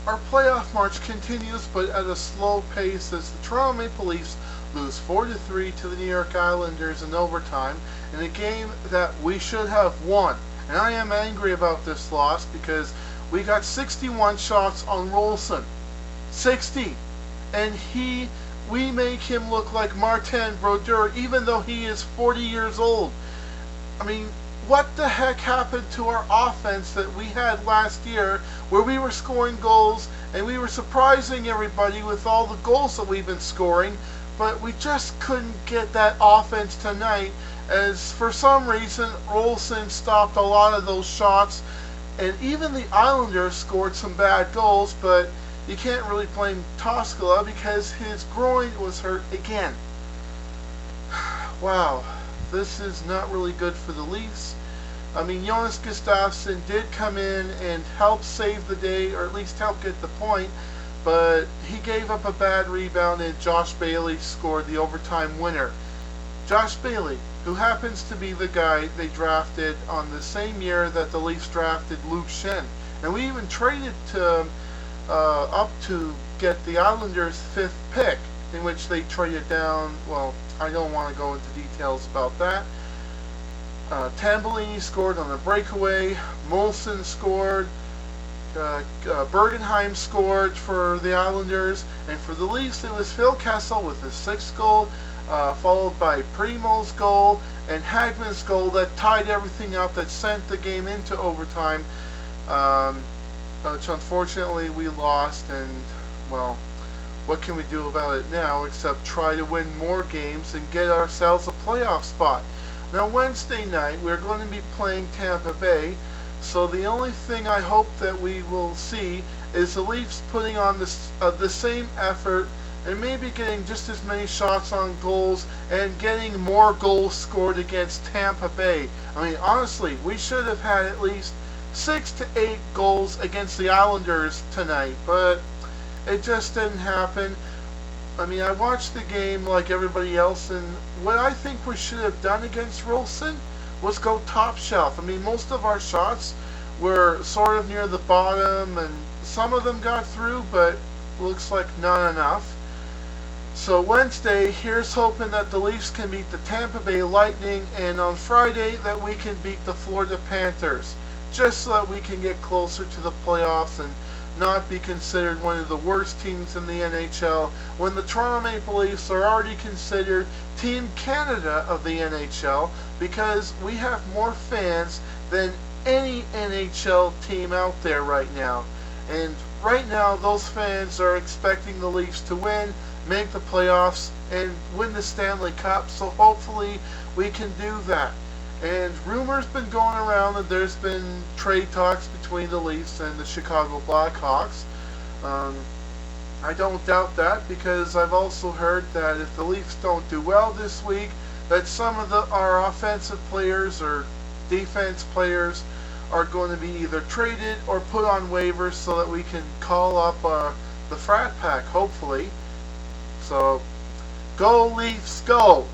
our playoff march continues, but at a slow pace as the Toronto Maple Leafs lose 4-3 to the New York Islanders in overtime in a game that we should have won. And I am angry about this loss because we got 61 shots on Rolson. 60. And we make him look like Martin Brodeur even though he is 40 years old. I mean, what the heck happened to our offense that we had last year where we were scoring goals and we were surprising everybody with all the goals that we've been scoring, but we just couldn't get that offense tonight as for some reason Rolson stopped a lot of those shots, and even the Islanders scored some bad goals, but you can't really blame Toskala because his groin was hurt again. Wow. This is not really good for the Leafs. I mean, Jonas Gustafsson did come in and help save the day, or at least help get the point, but he gave up a bad rebound and Josh Bailey scored the overtime winner. Josh Bailey, who happens to be the guy they drafted on the same year that the Leafs drafted Luke Schenn. And we even traded up to get the Islanders' 5th pick, in which they traded down, well, I don't want to go into details about that. Tambellini scored on a breakaway. Molson scored. Bergenheim scored for the Islanders. And for the Leafs, it was Phil Kessel with his 6th goal, followed by Primo's goal and Hagman's goal that tied everything up, that sent the game into overtime, which unfortunately we lost. And, well, what can we do about it now except try to win more games and get ourselves a playoff spot? Now Wednesday night we're going to be playing Tampa Bay, so the only thing I hope that we will see is the Leafs putting on the same effort and maybe getting just as many shots on goals and getting more goals scored against Tampa Bay. I mean, honestly, we should have had at least 6 to 8 goals against the Islanders tonight, but it just didn't happen. I mean, I watched the game like everybody else, and what I think we should have done against Rolson was go top shelf. I mean, most of our shots were sort of near the bottom, and some of them got through, but looks like not enough. So Wednesday, here's hoping that the Leafs can beat the Tampa Bay Lightning, and on Friday that we can beat the Florida Panthers, just so that we can get closer to the playoffs and not be considered one of the worst teams in the NHL when the Toronto Maple Leafs are already considered Team Canada of the NHL because we have more fans than any NHL team out there right now. And right now those fans are expecting the Leafs to win, make the playoffs, and win the Stanley Cup, so hopefully we can do that. And rumors been going around that there's been trade talks between the Leafs and the Chicago Blackhawks. I don't doubt that because I've also heard that if the Leafs don't do well this week, that some of our offensive players or defense players are going to be either traded or put on waivers so that we can call up the frat pack, hopefully. So, go Leafs, go!